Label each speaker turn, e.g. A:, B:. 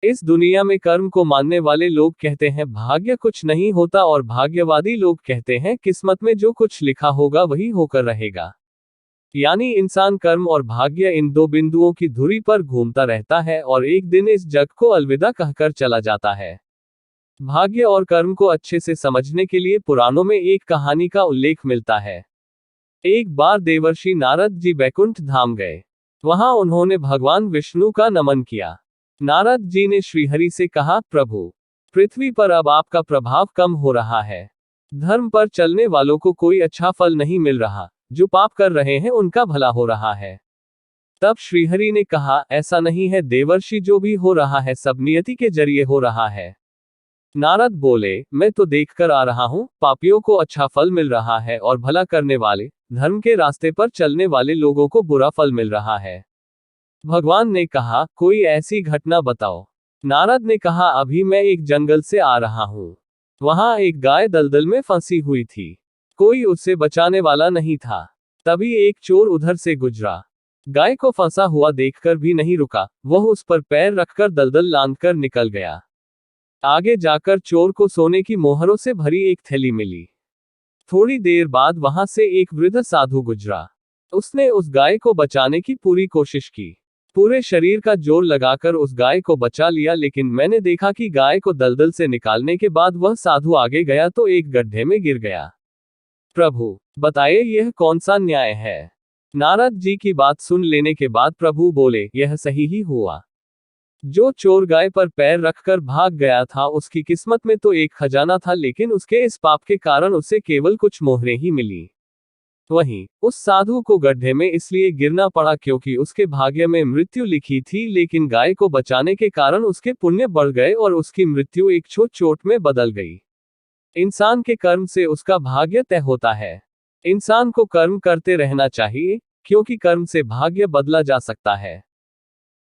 A: इस दुनिया में कर्म को मानने वाले लोग कहते हैं भाग्य कुछ नहीं होता और भाग्यवादी लोग कहते हैं किस्मत में जो कुछ लिखा होगा वही होकर रहेगा। यानी इंसान कर्म और भाग्य इन दो बिंदुओं की धुरी पर घूमता रहता है और एक दिन इस जग को अलविदा कहकर चला जाता है। भाग्य और कर्म को अच्छे से समझने के लिए पुराणों में एक कहानी का उल्लेख मिलता है। एक बार देवर्षि नारद जी बैकुंठ धाम गए। वहां उन्होंने भगवान विष्णु का नमन किया। नारद जी ने श्रीहरि से कहा, प्रभु, पृथ्वी पर अब आपका प्रभाव कम हो रहा है। धर्म पर चलने वालों को कोई अच्छा फल नहीं मिल रहा, जो पाप कर रहे हैं उनका भला हो रहा है। तब श्रीहरि ने कहा, ऐसा नहीं है देवर्षि, जो भी हो रहा है सब नियति के जरिए हो रहा है। नारद बोले, मैं तो देख कर आ रहा हूं, पापियों को अच्छा फल मिल रहा है और भला करने वाले, धर्म के रास्ते पर चलने वाले लोगों को बुरा फल मिल रहा है। भगवान ने कहा, कोई ऐसी घटना बताओ। नारद ने कहा, अभी मैं एक जंगल से आ रहा हूं। वहां एक गाय दलदल में फंसी हुई थी। कोई उससे बचाने वाला नहीं था। तभी एक चोर उधर से गुजरा। गाय को फंसा हुआ देखकर भी नहीं रुका, वह उस पर पैर रखकर दलदल लांघकर निकल गया। आगे जाकर चोर को सोने की मोहरों से भरी एक थैली मिली। थोड़ी देर बाद वहां से एक वृद्ध साधु गुजरा। उसने उस गाय को बचाने की पूरी कोशिश की। पूरे शरीर का जोर लगाकर उस गाय को बचा लिया, लेकिन मैंने देखा कि गाय को दलदल से निकालने के बाद वह साधु आगे गया तो एक गड्ढे में गिर गया। प्रभु, बताइए यह कौन सा न्याय है? नारद जी की बात सुन लेने के बाद प्रभु बोले, यह सही ही हुआ। जो चोर गाय पर पैर रखकर भाग गया था उसकी किस्मत में तो एक खजाना था, लेकिन उसके इस पाप के कारण उसे केवल कुछ मोहरें ही मिली। वहीं उस साधु को गड्ढे में इसलिए गिरना पड़ा क्योंकि उसके भाग्य में मृत्यु लिखी थी, लेकिन गाय को बचाने के कारण उसके पुण्य बढ़ गए और उसकी मृत्यु एक छोट चोट में बदल गई। इंसान के कर्म से उसका भाग्य तय होता है। इंसान को कर्म करते रहना चाहिए, क्योंकि कर्म से भाग्य बदला जा सकता है।